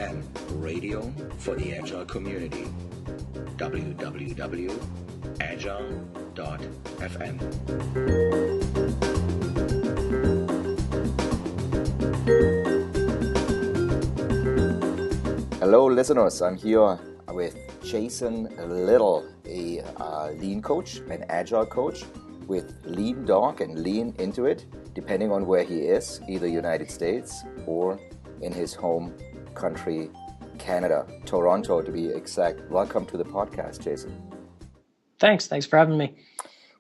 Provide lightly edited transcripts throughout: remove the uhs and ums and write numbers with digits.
Agile.FM, radio for the Agile community. www.agile.fm. Hello listeners, I'm here with Jason Little, a lean coach, an agile coach with Lean Dog and Lean Into It, depending on where he is, either United States or in his home country, Canada, Toronto to be exact. Welcome to the podcast, Jason. Thanks for having me.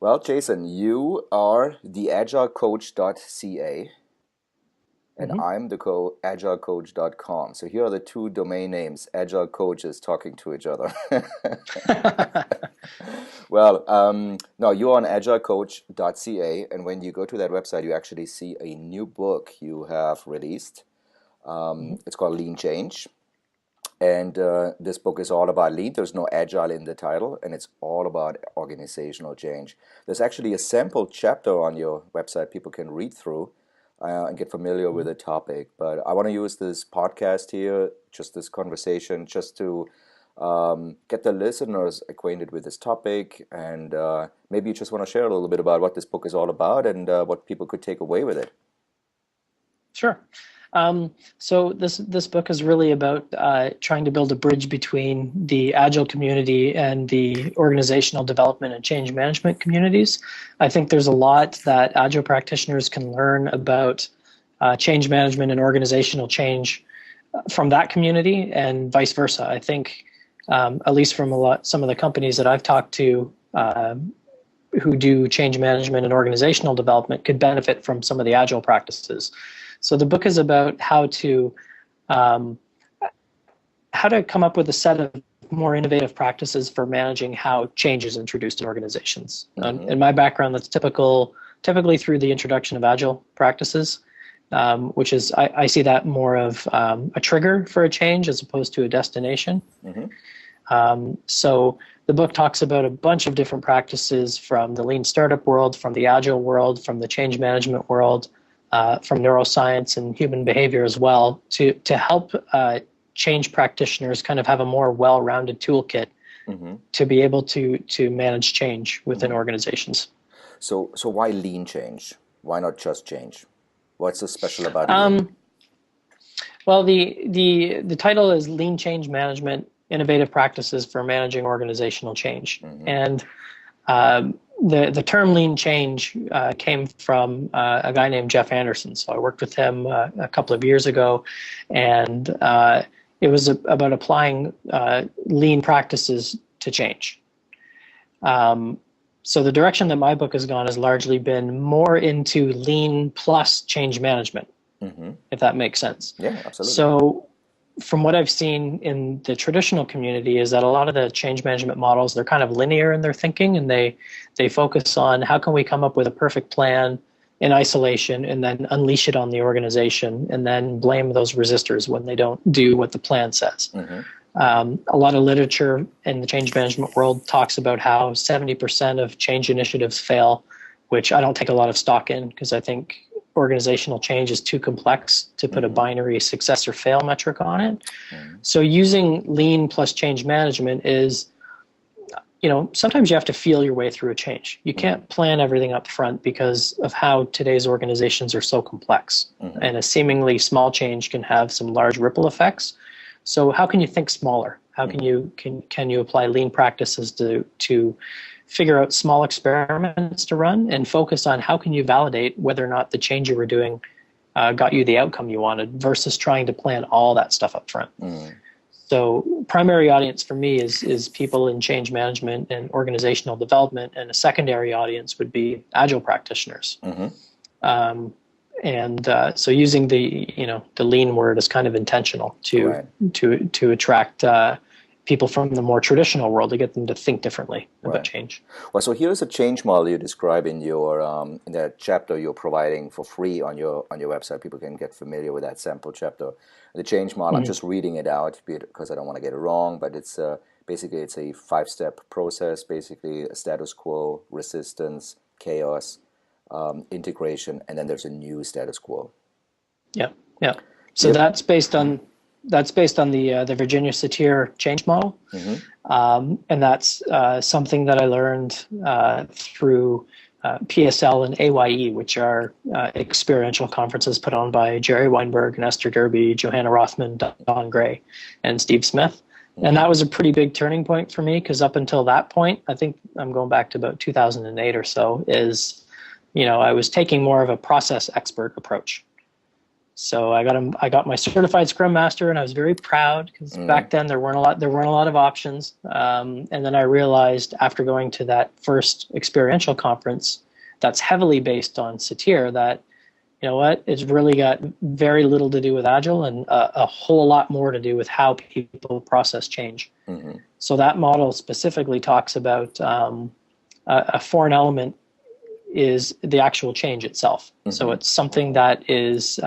Well, Jason, you are the agilecoach.ca and I'm the agilecoach.com. So here are the two domain names, agile coaches talking to each other. Well, no, you're on agilecoach.ca, and when you go to that website, you actually see a new book you have released. It's called Lean Change, and this book is all about lean. There's no agile in the title, and it's all about organizational change. There's actually a sample chapter on your website people can read through and get familiar with the topic. But I want to use this podcast here, just this conversation, just to get the listeners acquainted with this topic, and maybe you just want to share a little bit about what this book is all about and what people could take away with it. Sure. So this book is really about trying to build a bridge between the Agile community and the organizational development and change management communities. I think there's a lot that Agile practitioners can learn about change management and organizational change from that community, and vice versa. I think, at least from some of the companies that I've talked to who do change management and organizational development could benefit from some of the Agile practices. So the book is about how to come up with a set of more innovative practices for managing how change is introduced in organizations. In my background, that's typically through the introduction of Agile practices, which is I see that more of a trigger for a change as opposed to a destination. So the book talks about a bunch of different practices from the lean startup world, from the Agile world, from the change management world, from neuroscience and human behavior as well, to help change practitioners kind of have a more well-rounded toolkit to be able to manage change within organizations. So why lean change? Why not just change? What's so special about it? Well, the title is Lean Change Management: Innovative Practices for Managing Organizational Change. And the term lean change came from a guy named Jeff Anderson. So I worked with him a couple of years ago, and it was about applying lean practices to change. So the direction that my book has gone has largely been more into lean plus change management, if that makes sense. Yeah, absolutely. So from what I've seen in the traditional community is that a lot of the change management models, they're kind of linear in their thinking, and they focus on how can we come up with a perfect plan in isolation and then unleash it on the organization and then blame those resistors when they don't do what the plan says. A lot of literature in the change management world talks about how 70% of change initiatives fail, which I don't take a lot of stock in because I think organizational change is too complex to put a binary success or fail metric on it. So using lean plus change management is, sometimes you have to feel your way through a change. You can't plan everything up front because of how today's organizations are so complex. And a seemingly small change can have some large ripple effects. So how can you think smaller? How can you apply lean practices to figure out small experiments to run and focus on how can you validate whether or not the change you were doing got you the outcome you wanted versus trying to plan all that stuff up front. So primary audience for me is people in change management and organizational development, and a secondary audience would be Agile practitioners. So using the lean word is kind of intentional to attract people from the more traditional world, to get them to think differently about change. Well, so here's a change model you describe in your in that chapter you're providing for free on your website. People can get familiar with that sample chapter. The change model, I'm just reading it out because I don't want to get it wrong, but it's basically it's a 5-step process, basically a status quo, resistance, chaos, integration, and then there's a new status quo. Yeah. So that's based on that's based on the Virginia Satir change model, and that's something that I learned through PSL and AYE, which are experiential conferences put on by Jerry Weinberg and Esther Derby, Johanna Rothman, Don Gray, and Steve Smith. And that was a pretty big turning point for me, because up until that point, I think I'm going back to about 2008 or so, I was taking more of a process expert approach. So I got my certified Scrum Master, and I was very proud, because back then there weren't a lot of options. And then I realized, after going to that first experiential conference that's heavily based on Satir, that it's really got very little to do with Agile, and a whole lot more to do with how people process change. So that model specifically talks about a foreign element is the actual change itself. So it's something that is,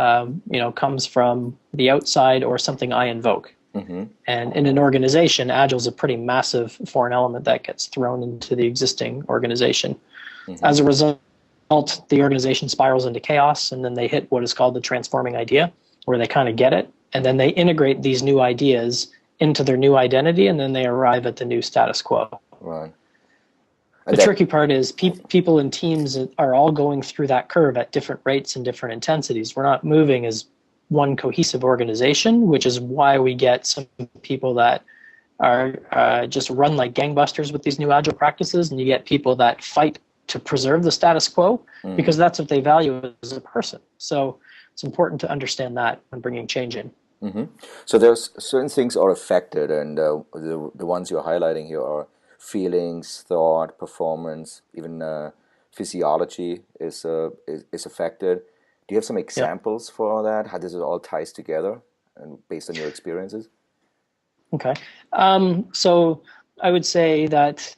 comes from the outside, or something I invoke. And in an organization, Agile is a pretty massive foreign element that gets thrown into the existing organization. As a result, the organization spirals into chaos, and then they hit what is called the transforming idea, where they kind of get it, and then they integrate these new ideas into their new identity, and then they arrive at the new status quo. Right. The tricky part is people and teams are all going through that curve at different rates and different intensities. We're not moving as one cohesive organization, which is why we get some people that are just run like gangbusters with these new Agile practices, and you get people that fight to preserve the status quo, because that's what they value as a person. So it's important to understand that when bringing change in. So there's certain things are affected, and the ones you're highlighting here are feelings, thought, performance, even physiology is affected. Do you have some examples for that? How this all ties together, and based on your experiences? Okay, so I would say that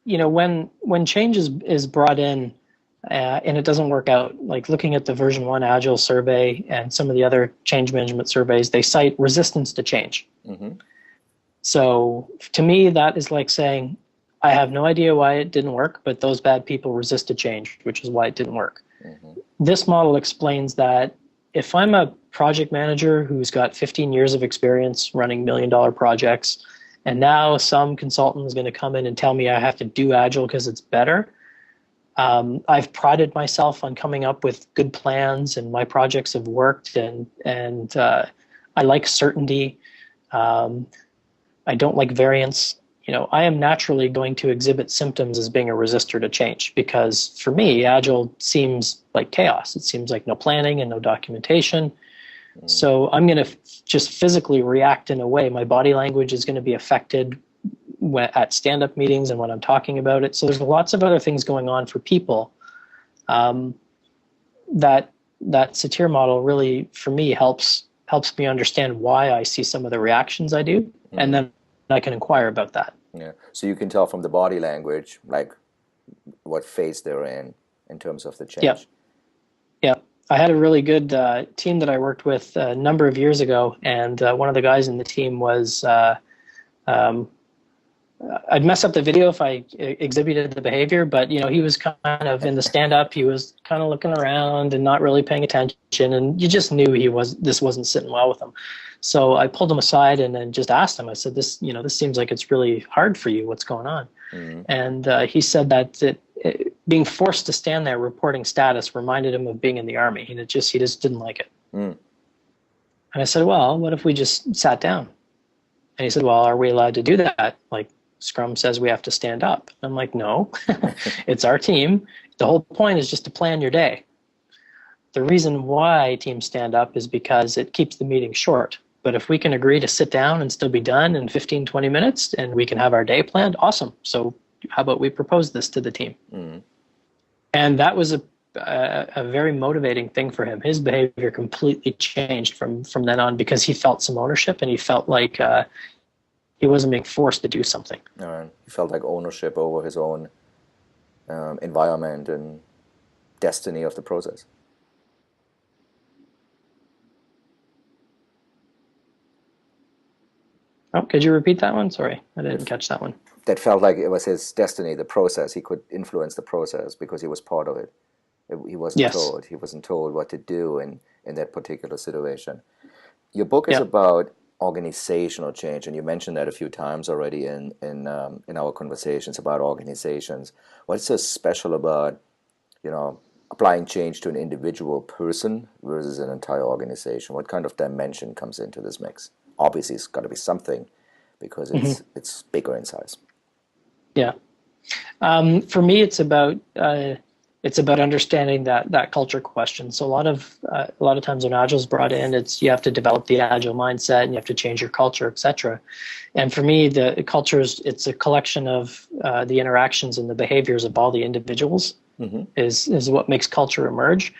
when change is brought in and it doesn't work out, like looking at the version 1 Agile survey and some of the other change management surveys, they cite resistance to change. So to me, that is like saying, I have no idea why it didn't work, but those bad people resisted change, which is why it didn't work. This model explains that if I'm a project manager who's got 15 years of experience running $1 million projects, and now some consultant is going to come in and tell me I have to do Agile because it's better, I've prided myself on coming up with good plans, and my projects have worked, and I like certainty. I don't like variance. I am naturally going to exhibit symptoms as being a resistor to change, because for me, Agile seems like chaos. It seems like no planning and no documentation. So I'm going to just physically react in a way. My body language is going to be affected at stand-up meetings and when I'm talking about it. So there's lots of other things going on for people that Satir model really, for me, helps me understand why I see some of the reactions I do, and then I can inquire about that. Yeah. So you can tell from the body language, like what phase they're in terms of the change. Yep. I had a really good team that I worked with a number of years ago, and one of the guys in the team was, I'd mess up the video if I exhibited the behavior, but he was kind of in the stand-up. He was kind of looking around and not really paying attention, and you just knew this wasn't sitting well with him. So I pulled him aside and then just asked him. I said, "This seems like it's really hard for you. What's going on?" And he said that being forced to stand there reporting status reminded him of being in the Army. He just didn't like it. And I said, "Well, what if we just sat down?" And he said, "Well, are we allowed to do that? Like, Scrum says we have to stand up." I'm like, "No, it's our team. The whole point is just to plan your day. The reason why teams stand up is because it keeps the meeting short. But if we can agree to sit down and still be done in 15, 20 minutes, and we can have our day planned, awesome. So how about we propose this to the team?" And that was a very motivating thing for him. His behavior completely changed from then on, because he felt some ownership, and he felt like he wasn't being forced to do something. All right. He felt like ownership over his own environment and destiny of the process. Oh, could you repeat that one? Sorry, I didn't catch that one. That felt like it was his destiny, the process. He could influence the process because he was part of it. He wasn't told. He wasn't told what to do in that particular situation. Your book is Yeah. about organizational change, and you mentioned that a few times already in our conversations about organizations. What's so special about, applying change to an individual person versus an entire organization? What kind of dimension comes into this mix? Obviously, it's got to be something because Hmm. it's bigger in size. Yeah. For me, it's about understanding that culture question. So a lot of times when Agile is brought in, it's you have to develop the Agile mindset and you have to change your culture, etc. And for me, the culture it's a collection of the interactions and the behaviors of all the individuals Mm-hmm. is what makes culture emerge.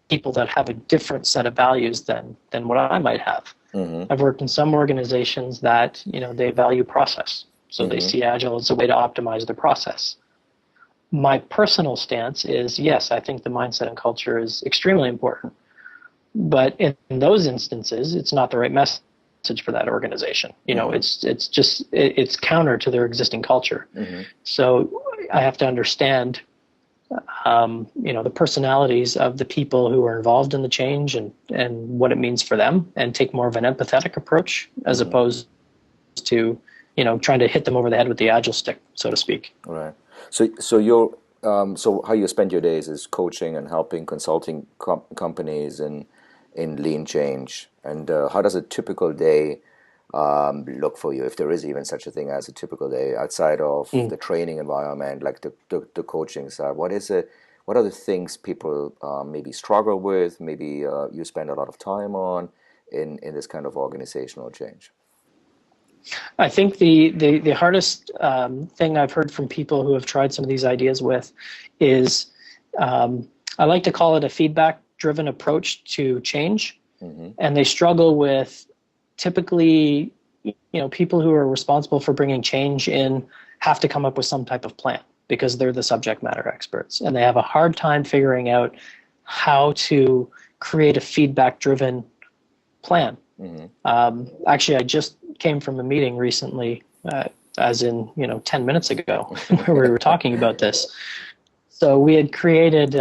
People that have a different set of values than what I might have. Mm-hmm. I've worked in some organizations that they value process, so they Mm-hmm. see Agile as a way to optimize their process. My personal stance is yes, I think the mindset and culture is extremely important, but in those instances, it's not the right message for that organization. Mm-hmm. It's counter to their existing culture. Mm-hmm. So I have to understand the personalities of the people who are involved in the change and what it means for them, and take more of an empathetic approach as Mm-hmm. opposed to, trying to hit them over the head with the Agile stick, so to speak. Right. So how you spend your days is coaching and helping consulting companies in lean change. And how does a typical day look for you, if there is even such a thing as a typical day outside of Mm. the training environment, like the coaching side? What is it? What are the things people maybe struggle with? Maybe you spend a lot of time on in this kind of organizational change. I think the hardest thing I've heard from people who have tried some of these ideas with is I like to call it a feedback driven approach to change. Mm-hmm. And they struggle with typically, people who are responsible for bringing change in have to come up with some type of plan because they're the subject matter experts. And they have a hard time figuring out how to create a feedback driven plan. Mm-hmm. Actually, I just came from a meeting recently, as in 10 minutes ago, where we were talking about this. So we had created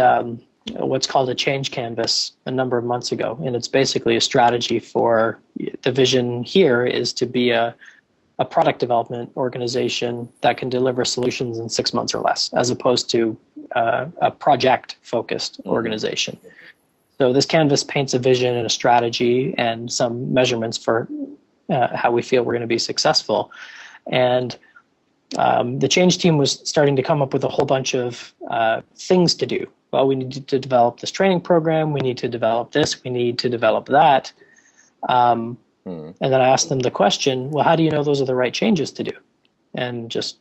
what's called a change canvas a number of months ago, and it's basically a strategy for the vision here is to be a product development organization that can deliver solutions in 6 months or less, as opposed to a project-focused organization. So this canvas paints a vision and a strategy and some measurements for how we feel we're going to be successful. And the change team was starting to come up with a whole bunch of things to do. Well, we need to develop this training program. We need to develop this. We need to develop that. And then I asked them the question, well, how do you know those are the right changes to do? And just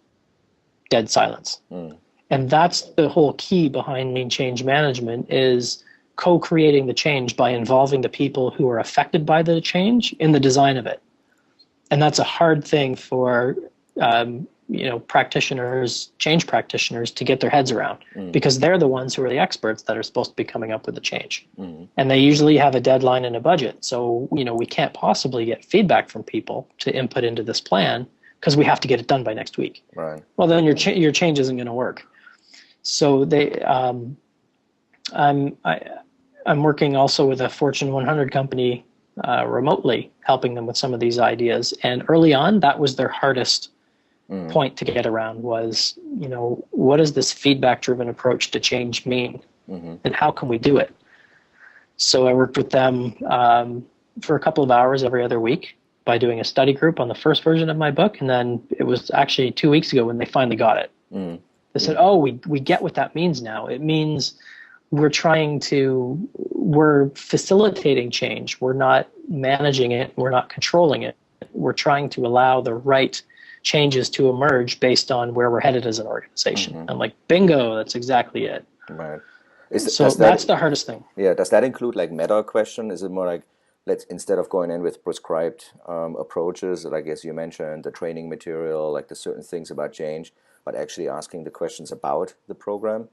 dead silence. And that's the whole key behind lean change management is co-creating the change by involving the people who are affected by the change in the design of it. And that's a hard thing for practitioners, change practitioners, to get their heads around because they're the ones who are the experts that are supposed to be coming up with the change. And they usually have a deadline and a budget. So, we can't possibly get feedback from people to input into this plan because we have to get it done by next week. Right. Well, then your change isn't going to work. So I'm working also with a Fortune 100 company remotely, helping them with some of these ideas. And early on, that was their hardest point to get around was, what does this feedback-driven approach to change mean? And how can we do it? So I worked with them for a couple of hours every other week by doing a study group on the first version of my book. And then it was actually 2 weeks ago when they finally got it. They said, oh, we get what that means now. It means we're facilitating change. We're not managing it. We're not controlling it. We're trying to allow the right changes to emerge based on where we're headed as an organization. I'm like, bingo, that's exactly it. Right. That's the hardest thing. Yeah. Does that include like meta question? Is it more like, instead of going in with prescribed approaches, like as you mentioned, the training material, like the certain things about change, but actually asking the questions about the program,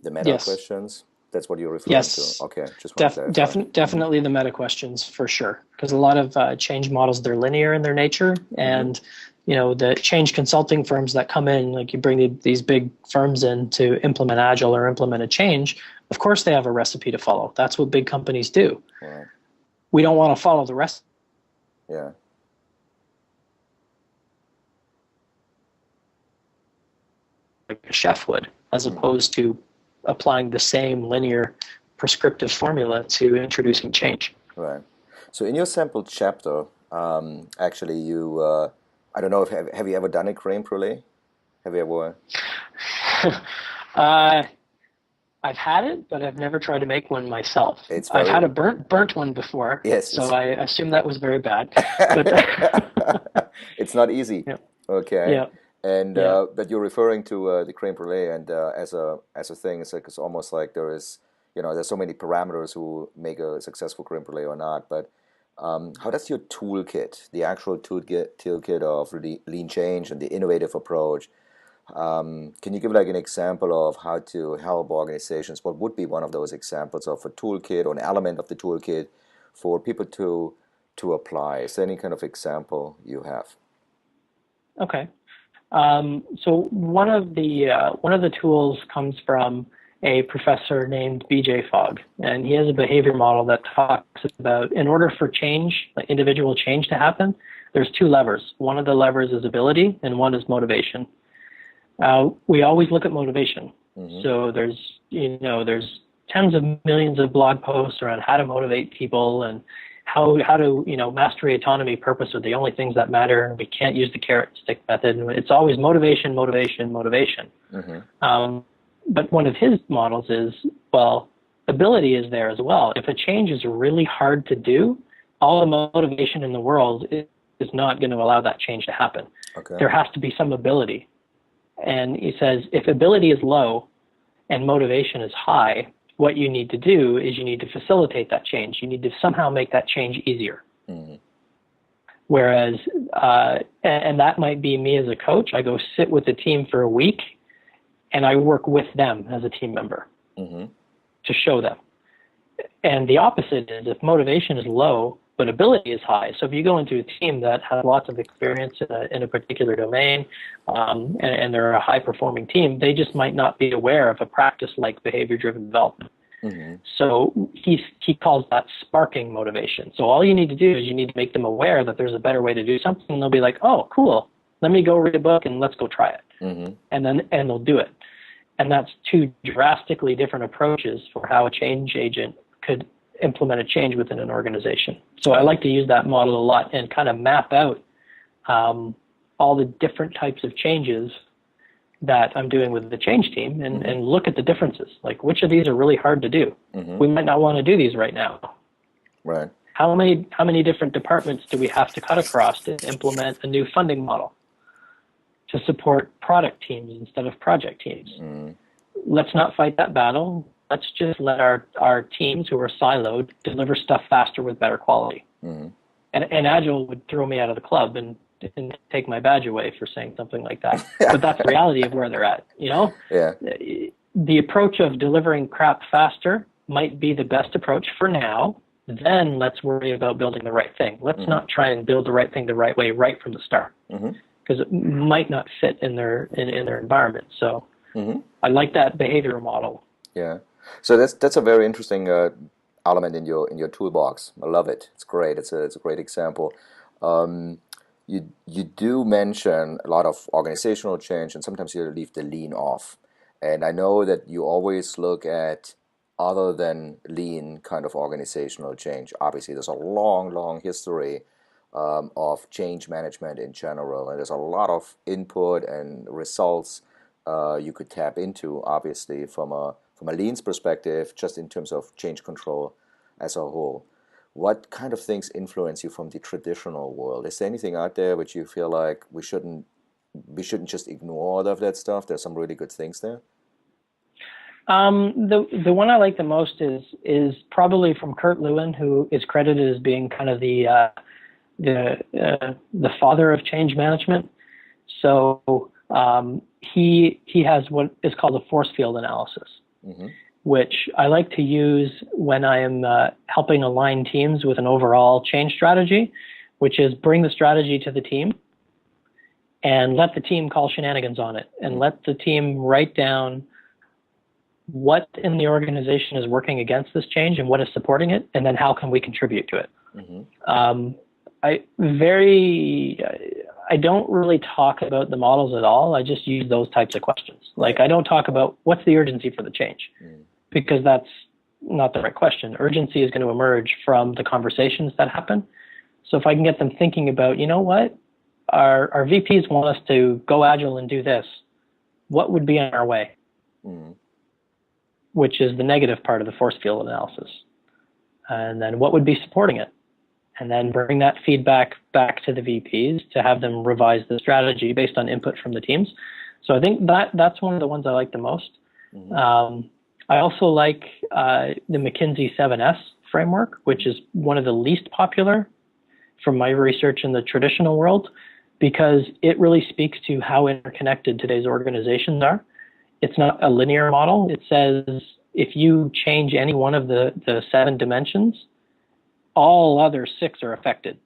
the meta questions? That's what you're referring to? Okay, just want to clarify. Definitely the meta questions for sure. Because a lot of change models, they're linear in their nature, and the change consulting firms that come in, like you bring these big firms in to implement Agile or implement a change. Of course, they have a recipe to follow. That's what big companies do. Right. We don't want to follow the recipe. Yeah. Like a chef would, as opposed to applying the same linear prescriptive formula to introducing change. Right. So in your sample chapter, actually, you, I don't know if have you ever done a creme brulee? Have you ever? I've had it, but I've never tried to make one myself. It's I've had a burnt one before, yes, so I assume that was very bad. But it's not easy. yeah, Okay. yeah, And yeah. but you're referring to the creme brulee, and as a thing, it's like it's almost like there's so many parameters who make a successful creme brulee or not. But how does your toolkit, the actual toolkit of lean change and the innovative approach, can you give like an example of how to help organizations? What would be one of those examples of a toolkit or an element of the toolkit for people to apply? Is there any kind of example you have? Okay. So one of the tools comes from a professor named BJ Fogg, and he has a behavior model that talks about, in order for change, like individual change to happen, there's two levers. One of the levers is ability, and one is motivation. We always look at motivation. Mm-hmm. So there's tens of millions of blog posts around how to motivate people and how to mastery, autonomy, purpose are the only things that matter, and we can't use the carrot and stick method. It's always motivation, motivation, motivation. Mm-hmm. But one of his models is, well, ability is there as well. If a change is really hard to do, all the motivation in the world is not going to allow that change to happen. Okay. There has to be some ability. And he says, if ability is low and motivation is high, what you need to do is you need to facilitate that change. You need to somehow make that change easier. Mm-hmm. Whereas, and that might be me as a coach. I go sit with the team for a week, and I work with them as a team member mm-hmm. to show them. And the opposite is if motivation is low, but ability is high. So if you go into a team that has lots of experience in a particular domain, and they're a high-performing team, they just might not be aware of a practice like behavior-driven development. Mm-hmm. So he calls that sparking motivation. So all you need to do is you need to make them aware that there's a better way to do something, and they'll be like, oh, cool, let me go read a book and let's go try it. Mm-hmm. And they'll do it. And that's two drastically different approaches for how a change agent could implement a change within an organization. So I like to use that model a lot and kind of map out all the different types of changes that I'm doing with the change team and look at the differences. Like, which of these are really hard to do? Mm-hmm. We might not want to do these right now. Right. How many different departments do we have to cut across to implement a new funding model to support product teams instead of project teams? Mm. Let's not fight that battle. Let's just let our teams who are siloed deliver stuff faster with better quality. Mm-hmm. And Agile would throw me out of the club and take my badge away for saying something like that. But that's the reality of where they're at, Yeah. The approach of delivering crap faster might be the best approach for now. Then let's worry about building the right thing. Let's mm-hmm. not try and build the right thing the right way right from the start, because it might not fit in their environment. So mm-hmm. I like that behavioral model. Yeah. So that's a very interesting element in your toolbox. I love it. It's great. It's a great example. You do mention a lot of organizational change, and sometimes you leave the lean off. And I know that you always look at other than lean kind of organizational change. Obviously, there's a long history of change management in general, and there's a lot of input and results you could tap into, obviously, from a lean's perspective, just in terms of change control as a whole. What kind of things influence you from the traditional world? Is there anything out there which you feel like we shouldn't just ignore all of that stuff? There's some really good things there. The one I like the most is probably from Kurt Lewin, who is credited as being kind of the father of change management. So he has what is called a force field analysis. Mm-hmm. Which I like to use when I am helping align teams with an overall change strategy, which is bring the strategy to the team and let the team call shenanigans on it, and let the team write down what in the organization is working against this change and what is supporting it, and then how can we contribute to it. I don't really talk about the models at all. I just use those types of questions. Like, I don't talk about what's the urgency for the change, because that's not the right question. Urgency is going to emerge from the conversations that happen. So if I can get them thinking about, you know what, our VPs want us to go agile and do this, what would be in our way? Which is the negative part of the force field analysis. And then what would be supporting it? And then bring that feedback back to the VPs to have them revise the strategy based on input from the teams. So I think that's one of the ones I like the most. I also like the McKinsey 7S framework, which is one of the least popular from my research in the traditional world, because it really speaks to how interconnected today's organizations are. It's not a linear model. It says if you change any one of the 7 dimensions, all other 6 are affected.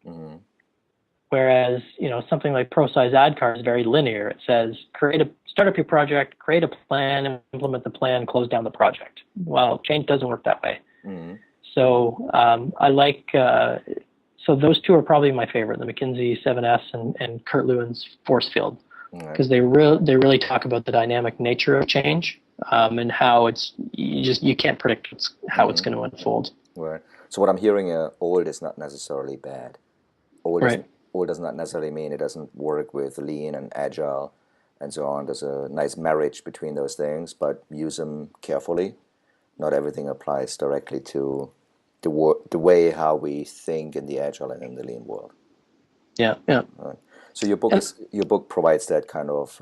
Whereas, something like ProSize AdCar is very linear. It says start up your project, create a plan, implement the plan, close down the project. Well, change doesn't work that way. So I like, so those 2 are probably my favorite, the McKinsey 7S and Kurt Lewin's force field, because they really talk about the dynamic nature of change and how you can't predict how it's going to unfold. Right. So what I'm hearing, old is not necessarily bad. Old does not necessarily mean it doesn't work with lean and agile and so on. There's a nice marriage between those things, but use them carefully. Not everything applies directly to the way how we think in the agile and in the lean world. Yeah. Right. So your book provides that kind of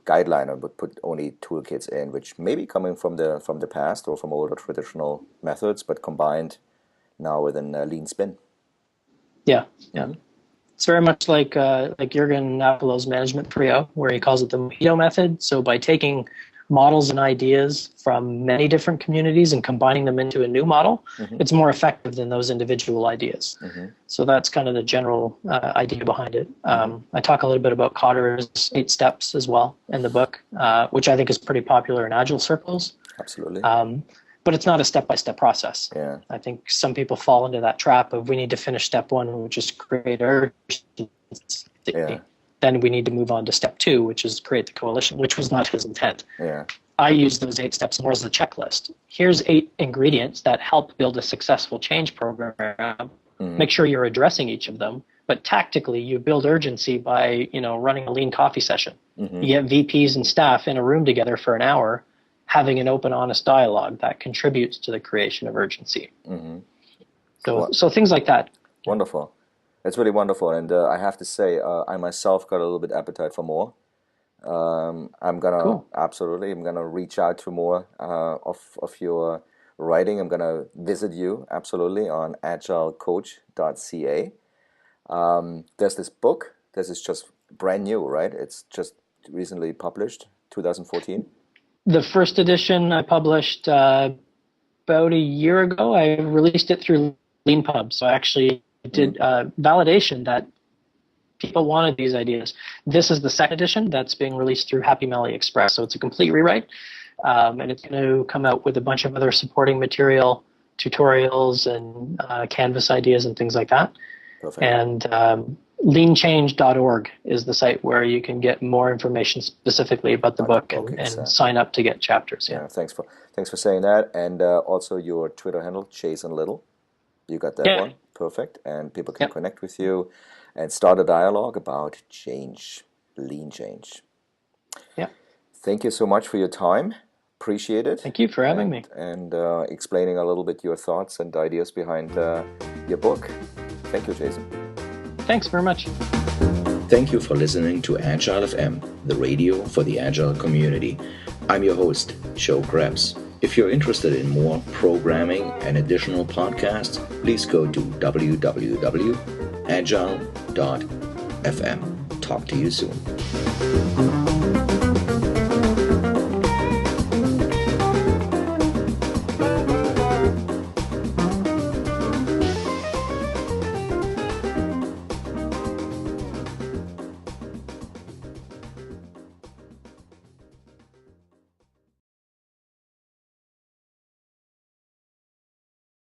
guideline, and would put only toolkits in, which may be coming from the past or from older traditional methods, but combined now with a lean spin. Yeah. It's very much like Jürgen Appelow's Management 3.0, where he calls it the mojito method. So by taking models and ideas from many different communities and combining them into a new model, it's more effective than those individual ideas. So that's kind of the general idea behind it. I talk a little bit about Kotter's 8 steps as well in the book, which I think is pretty popular in Agile circles. Absolutely. But it's not a step-by-step process. Yeah. I think some people fall into that trap of we need to finish step 1, which is create urgency. Yeah. Then we need to move on to step 2, which is create the coalition, which was not his intent. Yeah. I use those 8 steps more as a checklist. Here's 8 ingredients that help build a successful change program. Make sure you're addressing each of them. But tactically, you build urgency by, running a lean coffee session. You get VPs and staff in a room together for an hour, having an open, honest dialogue that contributes to the creation of urgency. So things like that. Wonderful. It's really wonderful, and I have to say, I myself got a little bit appetite for more. I'm gonna reach out to more of your writing. I'm gonna visit you absolutely on Agile.coach.ca. There's this book. This is just brand new, right? It's just recently published, 2014. The first edition I published about a year ago. I released it through LeanPub, so I actually did validation that people wanted these ideas. This is the second edition that's being released through Happy Melody Express. So it's a complete rewrite, and it's going to come out with a bunch of other supporting material, tutorials, and Canvas ideas and things like that. Perfect. And leanchange.org is the site where you can get more information specifically about the book and sign up to get chapters. Yeah. Thanks for saying that, and also your Twitter handle, Jason Little. You got that one. Perfect. And people can connect with you and start a dialogue about change, lean change. Yeah. Thank you so much for your time. Appreciate it. Thank you for having me. And explaining a little bit your thoughts and ideas behind your book. Thank you, Jason. Thanks very much. Thank you for listening to Agile.FM, the radio for the Agile community. I'm your host, Joe Krebs. If you're interested in more programming and additional podcasts, please go to www.agile.fm. Talk to you soon.